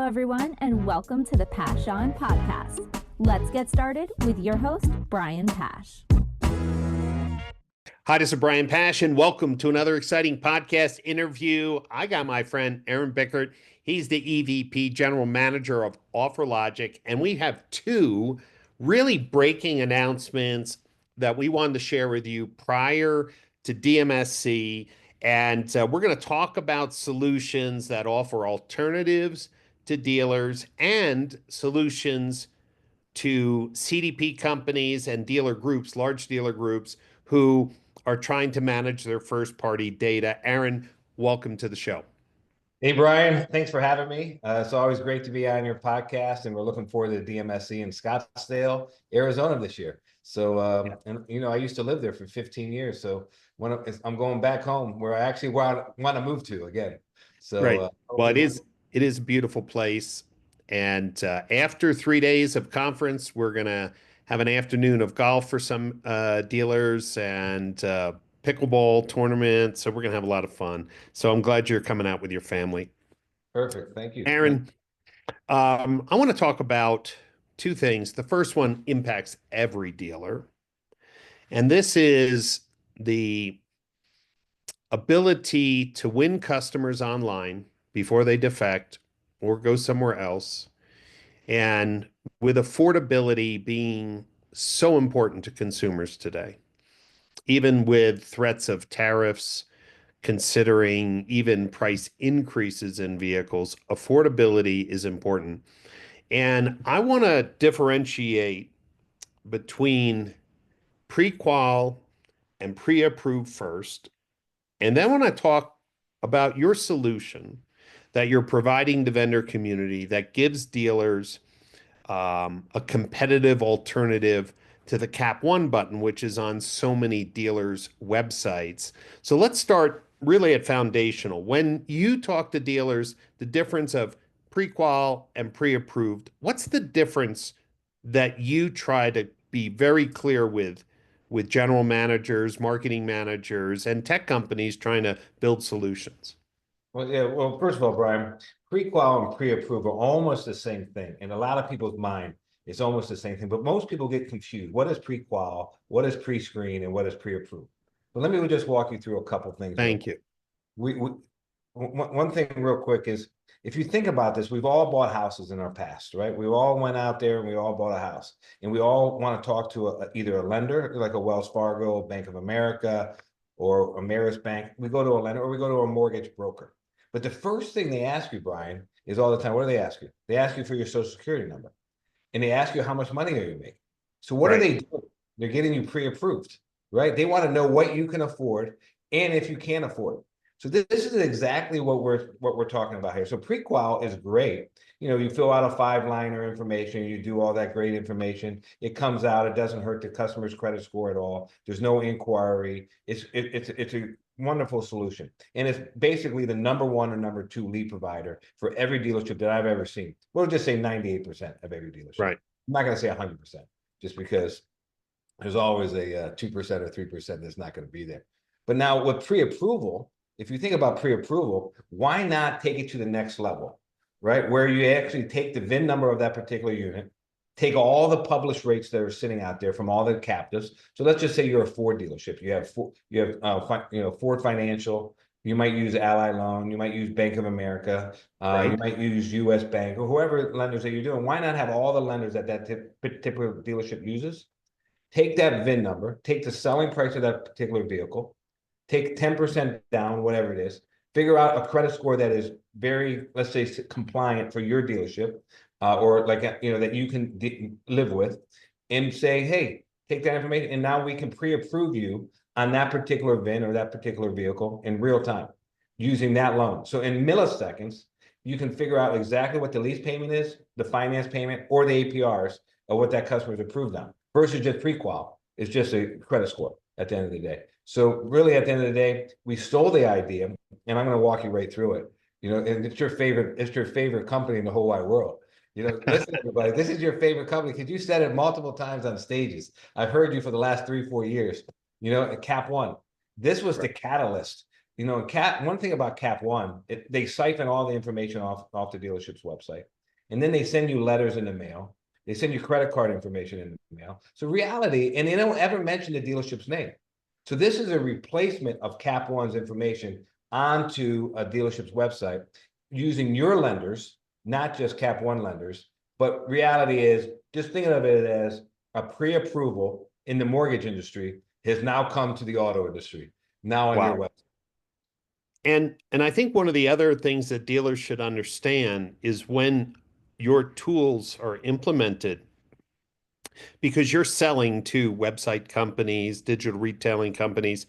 Hello, everyone, and welcome to the Pash On Podcast. Let's get started with your host, Brian Pash. Hi, this is Brian Pash, and welcome to another exciting podcast interview. I got my friend Aaron Bickart. He's the EVP General Manager of OfferLogix, and we have two really breaking announcements that we wanted to share with you prior to DMSC. And we're going to talk about solutions that offer alternatives to dealers and solutions to CDP companies and dealer groups, large dealer groups, who are trying to manage their first-party data. Aaron, welcome to the show. Hey, Brian, thanks for having me. It's always great to be on your podcast, and we're looking forward to DMSC in Scottsdale, Arizona this year. So, and you know, I used to live there for 15 years. So I'm going back home where I actually want to move to again. So, right. Well, it is a beautiful place. And after 3 days of conference, we're going to have an afternoon of golf for some dealers and pickleball tournament. So we're going to have a lot of fun. So I'm glad you're coming out with your family. Perfect. Thank you. Aaron, I want to talk about two things. The first one impacts every dealer. And this is the ability to win customers online before they defect or go somewhere else. And with affordability being so important to consumers today, even with threats of tariffs, considering even price increases in vehicles, affordability is important. And I want to differentiate between pre-qual and pre-approved first. And then when I talk about your solution that you're providing the vendor community that gives dealers a competitive alternative to the Cap 1 button, which is on so many dealers' websites. So let's start really at foundational. When you talk to dealers, the difference of pre-qual and pre-approved, what's the difference that you try to be very clear with general managers, marketing managers, and tech companies trying to build solutions? Well, yeah. Well, first of all, Brian, pre-qual and pre-approve are almost the same thing. In a lot of people's mind, it's almost the same thing. But most people get confused. What is pre-qual? What is pre-screen? And what is pre-approved? But let me just walk you through a couple things. Thank you. One thing real quick is, if you think about this, we've all bought houses in our past, right? We all went out there and we all bought a house. And we all want to talk to either a lender, like a Wells Fargo, Bank of America, or Ameris Bank. We go to a lender or we go to a mortgage broker. But the first thing they ask you, Brian, is all the time, what do they ask you? They ask you for your social security number. And they ask you how much money are you making? So what are they doing? They're getting you pre-approved, right? They want to know what you can afford and if you can afford it. So this is exactly what we're talking about here. So pre-qual is great. You know, you fill out a 5-liner information, you do all that great information. It comes out, it doesn't hurt the customer's credit score at all. There's no inquiry. It's a wonderful solution. And it's basically the number 1 or number 2 lead provider for every dealership that I've ever seen. We'll just say 98% of every dealership. Right. I'm not going to say 100%, just because there's always a 2% or 3% that's not going to be there. But now with pre-approval, if you think about pre-approval, why not take it to the next level, right? Where you actually take the VIN number of that particular unit, take all the published rates that are sitting out there from all the captives. So let's just say you're a Ford dealership. You have Ford Financial. You might use Ally Loan. You might use Bank of America. You might use US Bank, or whoever lenders that you're doing. Why not have all the lenders that particular dealership uses? Take that VIN number, take the selling price of that particular vehicle, take 10% down, whatever it is, figure out a credit score that is very, let's say, compliant for your dealership, or like, you know, that you can live with, and say, hey, take that information, and now we can pre-approve you on that particular VIN or that particular vehicle in real time using that loan. So in milliseconds, you can figure out exactly what the lease payment is, the finance payment, or the APRs of what that customer is approved on, versus just pre-qual. It's just a credit score at the end of the day. So really, at the end of the day, we stole the idea, and I'm going to walk you right through it. You know, and it's your favorite company in the whole wide world. You know, listen, everybody, this is your favorite company because you said it multiple times on stages. I've heard you for the last 3-4 years. You know, at Cap 1, this was the catalyst one thing about Cap One, they siphon all the information off the dealership's website, and then they send you letters in the mail. They send you credit card information in the mail. So reality, and they don't ever mention the dealership's name. So this is a replacement of Cap One's information onto a dealership's website using your lenders, not just Cap One lenders. But reality is, just thinking of it as a pre-approval in the mortgage industry has now come to the auto industry, now on your Wow. website. And I think one of the other things that dealers should understand is when your tools are implemented, because you're selling to website companies, digital retailing companies,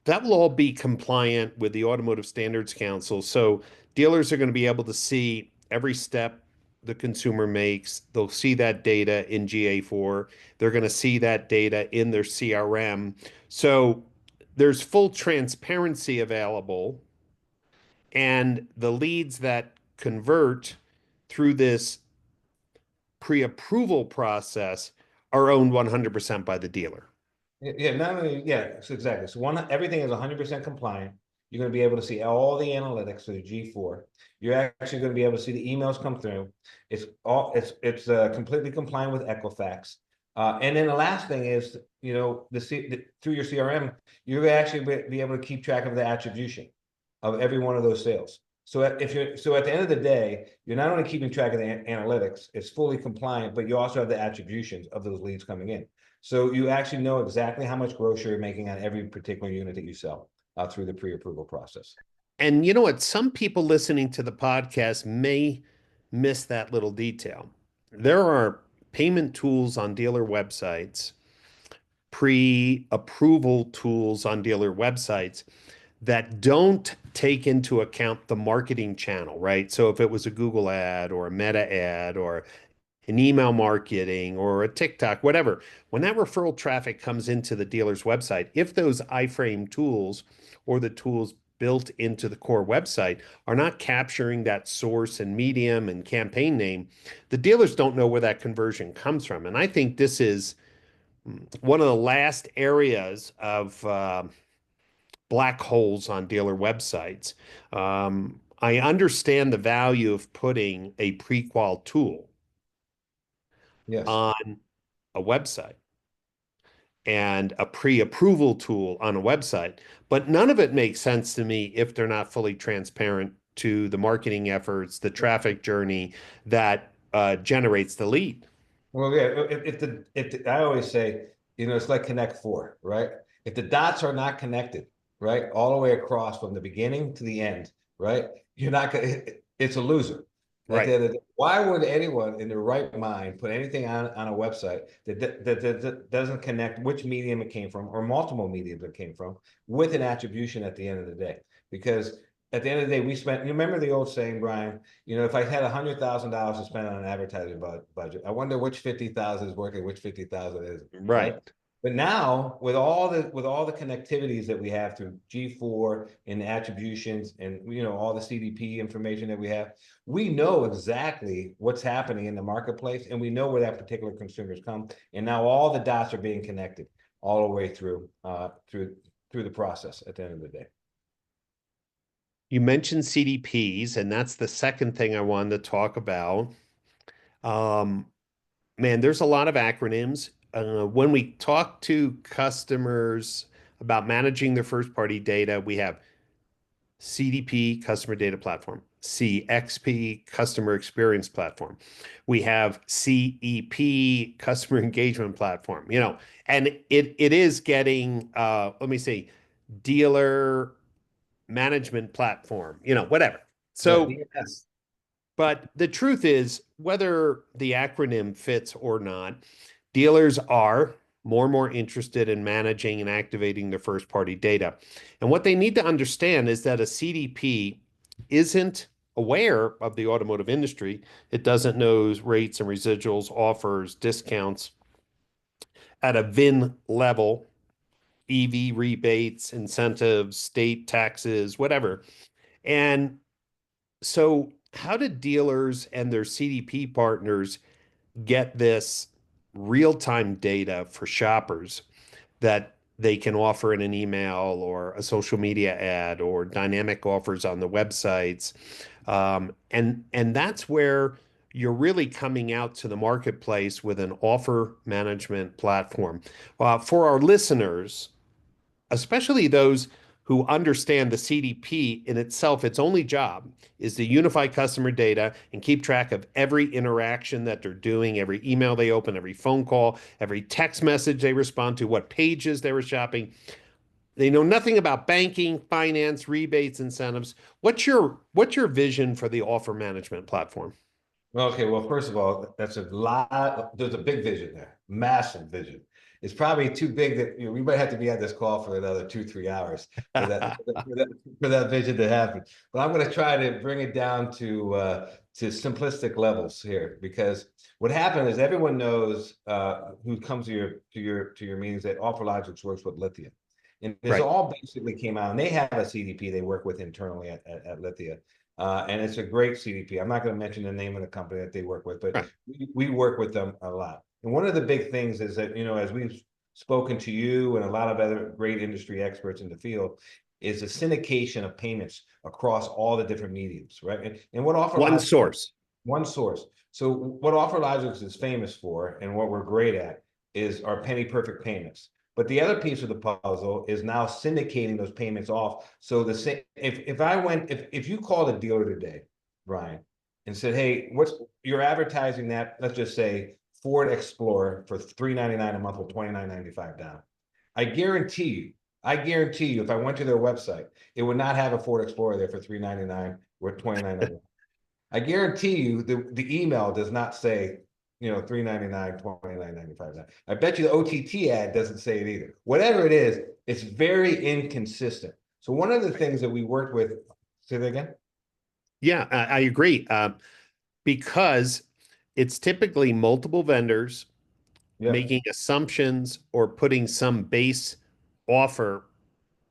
that will all be compliant with the Automotive Standards Council. So dealers are going to be able to see every step the consumer makes. They'll see that data in GA4. They're going to see that data in their CRM. So there's full transparency available, and the leads that convert through this pre-approval process are owned 100% by the dealer. Yeah, not only, yeah, so exactly. So everything is 100% compliant. You're going to be able to see all the analytics through the G4. You're actually going to be able to see the emails come through. It's completely compliant with Equifax. And then the last thing is, through your CRM, you're going to actually be able to keep track of the attribution of every one of those sales. So at the end of the day, you're not only keeping track of the analytics, it's fully compliant, but you also have the attributions of those leads coming in. So you actually know exactly how much gross you're making on every particular unit that you sell through the pre-approval process. And you know what? Some people listening to the podcast may miss that little detail. There are payment tools on dealer websites, pre-approval tools on dealer websites that don't take into account the marketing channel, right? So if it was a Google ad or a Meta ad or an email marketing or a TikTok, whatever, when that referral traffic comes into the dealer's website, if those iframe tools or the tools built into the core website are not capturing that source and medium and campaign name, the dealers don't know where that conversion comes from. And I think this is one of the last areas of black holes on dealer websites. I understand the value of putting a pre-qual tool Yes. on a website and a pre-approval tool on a website, but none of it makes sense to me if they're not fully transparent to the marketing efforts, the traffic journey that generates the lead. Well, yeah, I always say, it's like Connect Four, right? If the dots are not connected, right, all the way across from the beginning to the end, right, you're not gonna. It's a loser. At the Right. end of the day, why would anyone in their right mind put anything on a website that doesn't connect which medium it came from or multiple mediums it came from with an attribution at the end of the day? Because at the end of the day, you remember the old saying, Brian, if I had $100,000 to spend on an advertising budget, I wonder which 50,000 is working, which 50,000 isn't, right? Right. But now with all the connectivities that we have through G4 and the attributions and all the CDP information that we know exactly what's happening in the marketplace, and we know where that particular consumers come. And now all the dots are being connected all the way through the process at the end of the day. You mentioned CDPs, and that's the second thing I wanted to talk about. Um, Man, there's a lot of acronyms. When we talk to customers about managing their first party data, we have CDP, Customer Data Platform, CXP, Customer Experience Platform. We have CEP, Customer Engagement Platform, and it is getting, let me see, Dealer Management Platform, whatever. Yeah, So DNS. but the truth is, whether the acronym fits or not, dealers are more and more interested in managing and activating their first party data. And what they need to understand is that a CDP isn't aware of the automotive industry. It doesn't know rates and residuals, offers, discounts at a VIN level, EV rebates, incentives, state taxes, whatever. And so, how do dealers and their CDP partners get this real-time data for shoppers that they can offer in an email or a social media ad or dynamic offers on the websites. And that's where you're really coming out to the marketplace with an offer management platform. For our listeners, especially those who understand the CDP in itself, its only job is to unify customer data and keep track of every interaction that they're doing, every email they open, every phone call, every text message they respond to, what pages they were shopping. They know nothing about banking, finance, rebates, incentives. What's your vision for the offer management platform? Okay, well, first of all, that's a lot. There's a big vision there, massive vision. It's probably too big that we might have to be on this call for another 2, 3 hours for that for that vision to happen. But I'm going to try to bring it down to simplistic levels here, because what happened is everyone knows who comes to your meetings that OfferLogix works with Lithia, and this Right. all basically came out, and they have a CDP they work with internally at Lithia. And it's a great CDP. I'm not going to mention the name of the company that they work with, but Right. we work with them a lot. And one of the big things is that, as we've spoken to you and a lot of other great industry experts in the field, is the syndication of payments across all the different mediums, right? And what One OfferLogix, source. one source. So what OfferLogix is famous for, and what we're great at, is our penny perfect payments. But the other piece of the puzzle is now syndicating those payments off. So if you called a dealer today, Brian, and said, "Hey, you're advertising that? Let's just say Ford Explorer for $399 a month with $29.95 down." I guarantee you, if I went to their website, it would not have a Ford Explorer there for $399 with $29.95. I guarantee you the email does not say, $399, $29.95. I bet you the OTT ad doesn't say it either. Whatever it is, it's very inconsistent. So one of the things that we worked with, say that again? Yeah, I agree. Because it's typically multiple vendors Yeah. making assumptions or putting some base offer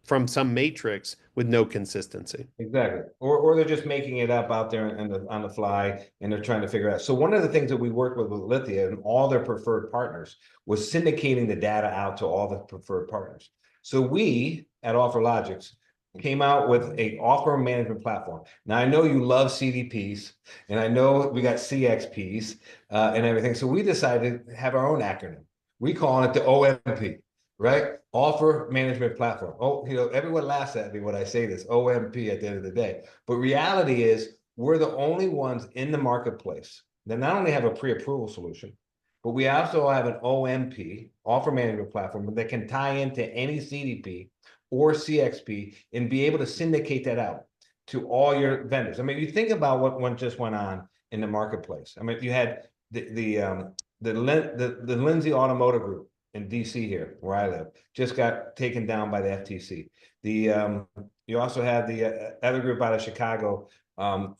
from some matrix with no consistency. Exactly. Or they're just making it up out there on the fly, and they're trying to figure it out. So one of the things that we worked with Lithia and all their preferred partners was syndicating the data out to all the preferred partners. So we at OfferLogix came out with a offer management platform. Now I know you love CDPs, and I know we got CXPs and everything. So we decided to have our own acronym. We call it the OMP, right? Offer management platform. Oh, everyone laughs at me when I say this, OMP at the end of the day. But reality is we're the only ones in the marketplace that not only have a pre-approval solution, but we also have an OMP, offer management platform, that can tie into any CDP or CXP and be able to syndicate that out to all your vendors. I mean, you think about what just went on in the marketplace. I mean, you had the Lindsay Automotive Group in DC here, where I live, just got taken down by the FTC. You also had the other group out of Chicago. I'm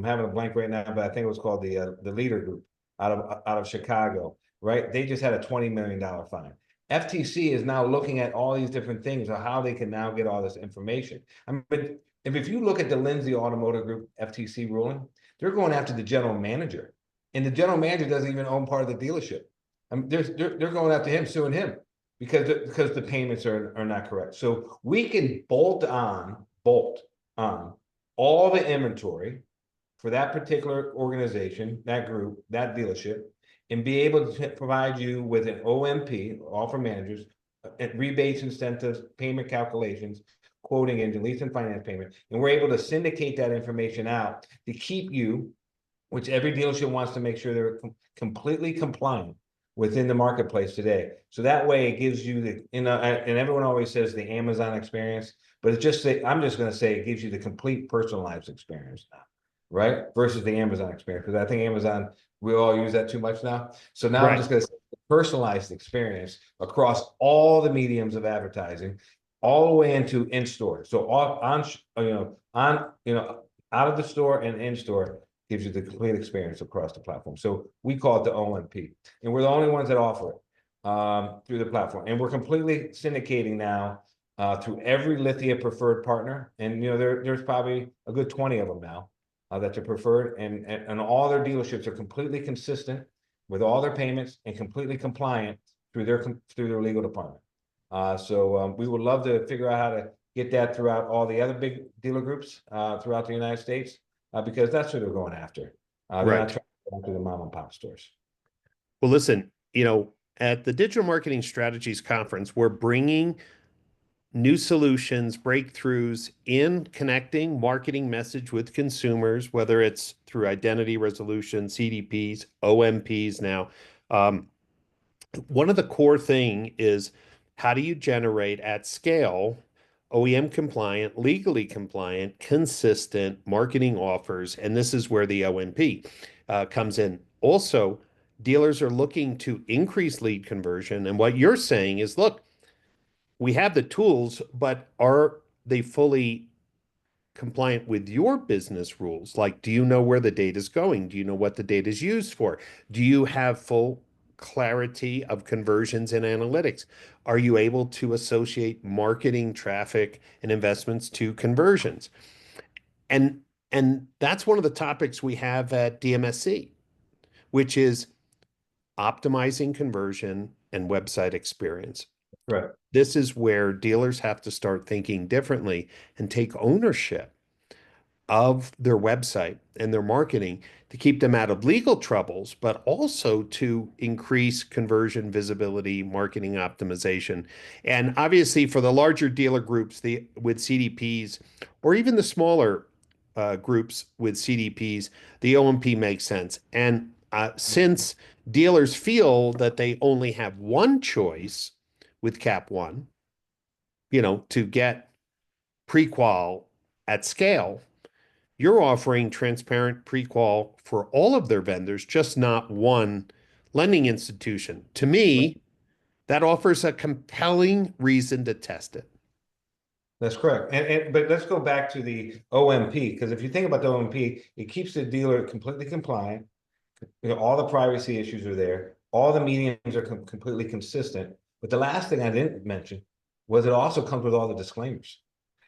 having a blank right now, but I think it was called the Leader Group out of Chicago, right? They just had a $20 million fine. FTC is now looking at all these different things of how they can now get all this information. I mean, but if you look at the Lindsay Automotive Group FTC ruling, they're going after the general manager, and the general manager doesn't even own part of the dealership. I mean, they're going after him, suing him because the payments are not correct. So we can bolt on all the inventory for that particular organization, that group, that dealership, and be able to provide you with an OMP, offer managers, rebates, incentives, payment calculations, quoting engine, lease and finance payment, and we're able to syndicate that information out to keep you, which every dealership wants to make sure they're completely compliant within the marketplace today. So that way it gives you and everyone always says the Amazon experience, but I'm just going to say it gives you the complete personalized experience now, right? Versus the Amazon experience, because I think Amazon, we all use that too much now. So now I'm Right. just going to say personalized experience across all the mediums of advertising, all the way into in-store. So out of the store and in-store, gives you the complete experience across the platform. So we call it the OMP, and we're the only ones that offer it through the platform. And we're completely syndicating now through every Lithia preferred partner. And there's probably a good 20 of them now that are preferred, and all their dealerships are completely consistent with all their payments and completely compliant through their legal department. So we would love to figure out how to get that throughout all the other big dealer groups throughout the United States, because that's who they're going after. They're not Right. trying to go after the mom and pop stores. Well, listen, at the Digital Marketing Strategies Conference, we're bringing new solutions, breakthroughs in connecting marketing message with consumers, whether it's through identity resolution, CDPs, OMPs now. Um, One of the core thing is how do you generate at scale OEM compliant, legally compliant, consistent marketing offers? And this is where the OMP comes in. Also, dealers are looking to increase lead conversion. And what you're saying is, look, we have the tools, but are they fully compliant with your business rules? Like, do you know where the data is going? Do you know what the data is used for? Do you have full clarity of conversions and analytics? Are you able to associate marketing, traffic, and investments to conversions? And that's one of the topics we have at DMSC, which is optimizing conversion and website experience. Right. This is where dealers have to start thinking differently and take ownership of their website and their marketing to keep them out of legal troubles, but also to increase conversion, visibility, marketing optimization. And obviously, for the larger dealer groups, with CDPs, or even the smaller groups with CDPs, the OMP makes sense. And since dealers feel that they only have one choice with Cap One, to get pre-qual at scale, you're offering transparent pre-qual for all of their vendors, just not one lending institution. To me, that offers a compelling reason to test it. That's correct. But let's go back to the OMP, because if you think about the OMP, it keeps the dealer completely compliant. All the privacy issues are there. All the mediums are completely consistent. But the last thing I didn't mention was it also comes with all the disclaimers.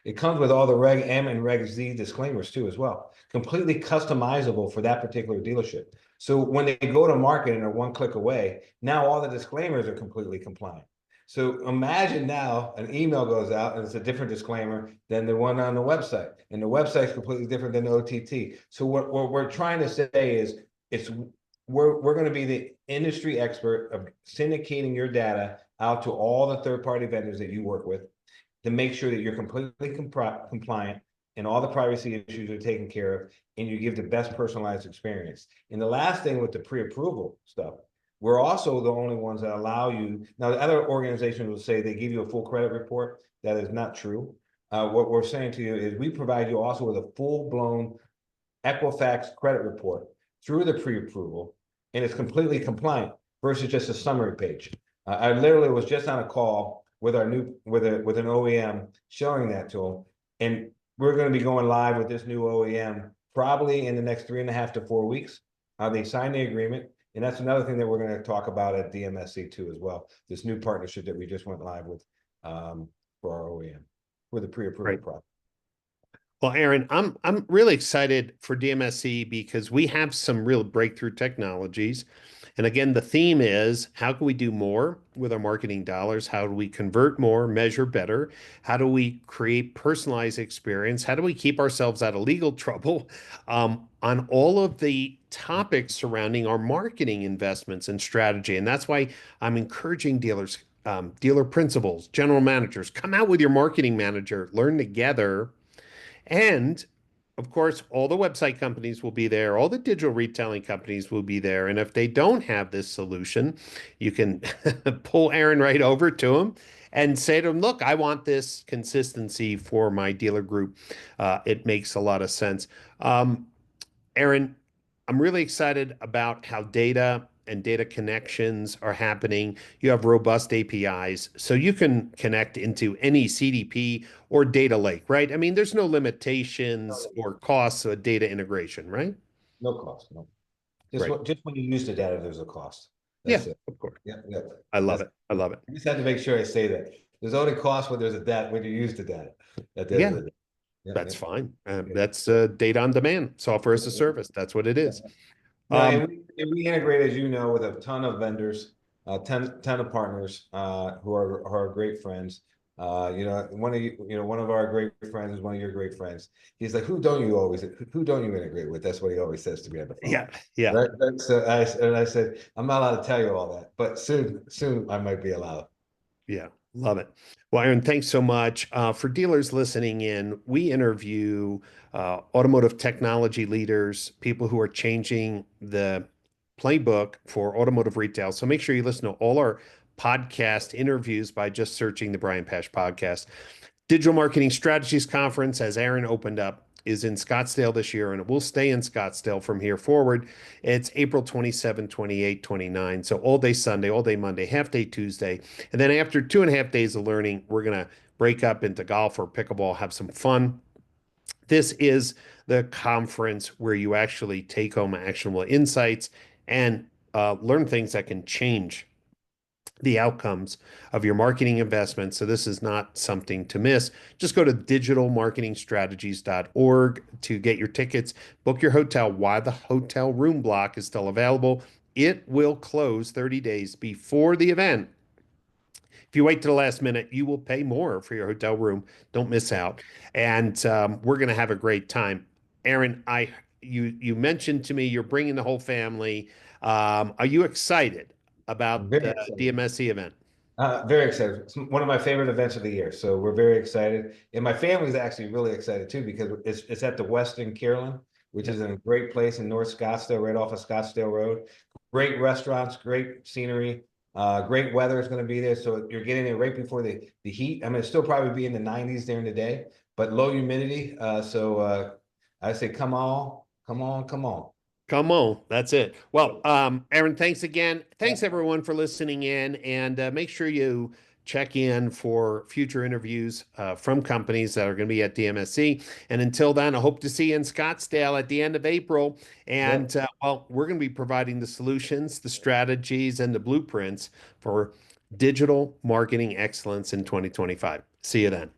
It comes with all the Reg M and Reg Z disclaimers too, as well. Completely customizable for that particular dealership. So when they go to market and are one click away, now all the disclaimers are completely compliant. So imagine now an email goes out and it's a different disclaimer than the one on the website. And the website is completely different than the OTT. So what we're trying to say is we're going to be the industry expert of syndicating your data out to all the third-party vendors that you work with to make sure that you're completely compliant and all the privacy issues are taken care of, and you give the best personalized experience. And the last thing with the pre-approval stuff, we're also the only ones that allow you. Now, the other organizations will say they give you a full credit report. That is not true. What we're saying to you is we provide you also with a full-blown Equifax credit report through the pre-approval, and it's completely compliant versus just a summary page. I literally was just on a call with our new with an OEM showing that to them, and we're going to be going live with this new OEM probably in the next 3.5 to 4 weeks. They signed the agreement, and that's another thing that we're going to talk about at DMSC too as well. This new partnership that we just went live with for our OEM for the pre-approval process. Well, Aaron, I'm really excited for DMSC because we have some real breakthrough technologies. And again, the theme is how can we do more with our marketing dollars? How do we convert more, measure better? How do we create personalized experience? How do we keep ourselves out of legal trouble on all of the topics surrounding our marketing investments and strategy? And that's why I'm encouraging dealers, dealer principals, general managers, come out with your marketing manager, learn together. And of course, all the website companies will be there, all the digital retailing companies will be there. And if they don't have this solution, you can pull Aaron right over to them and say to them, look, I want this consistency for my dealer group. It makes a lot of sense. Aaron, I'm really excited about how data and data connections are happening. You have robust APIs, so you can connect into any CDP or data lake, right? I mean, there's no limitations or costs of data integration, right? No cost, no. Right. Just when you use the data, there's a cost. Yeah, That's it. of course. Yeah, yeah. I love it. I love it. I just had to make sure I say that. There's only cost when there's a data when you use the data. At the end Yeah, of the day. Yeah, that's yeah. fine. That's data on demand, software as a service. That's what it is. No, and we integrate, as you know, with a ton of vendors. ton of partners who are great friends. One of our great friends is one of your great friends. He's like, who don't you integrate with? That's what he always says to me on the phone. Yeah, yeah. I said, I'm not allowed to tell you all that, but soon I might be allowed. Yeah, love it. Well, Aaron, thanks so much. For dealers listening in, we interview automotive technology leaders, people who are changing the playbook for automotive retail. So make sure you listen to all our podcast interviews by just searching the Brian Pash podcast. Digital Marketing Strategies Conference, as Aaron opened up, is in Scottsdale this year, and it will stay in Scottsdale from here forward. It's April 27, 28, 29. So all day Sunday, all day Monday, half day Tuesday. And then after 2.5 days of learning, we're going to break up into golf or pickleball, have some fun. This is the conference where you actually take home actionable insights and learn things that can change the outcomes of your marketing investment. So this is not something to miss. Just go to digitalmarketingstrategies.org to get your tickets, book your hotel while the hotel room block is still available. It will close 30 days before the event. If you wait to the last minute, you will pay more for your hotel room. Don't miss out. And we're going to have a great time. Aaron, you mentioned to me you're bringing the whole family. Are you excited about Very the excited. DMSC event? Very excited. It's one of my favorite events of the year. So we're very excited. And my family's actually really excited too, because it's at the Westin Carolyn, which Yep. is in a great place in North Scottsdale, right off of Scottsdale Road. Great restaurants, great scenery, great weather is going to be there. So you're getting there right before the heat. I mean, it'll still probably be in the 90s during the day, but low humidity. I say, come on, come on, come on. Come on. That's it. Well, Aaron, thanks again. Yeah. Thanks everyone for listening in, and make sure you check in for future interviews from companies that are going to be at DMSC. And until then, I hope to see you in Scottsdale at the end of April. And well, we're going to be providing the solutions, the strategies, and the blueprints for digital marketing excellence in 2025. See you then.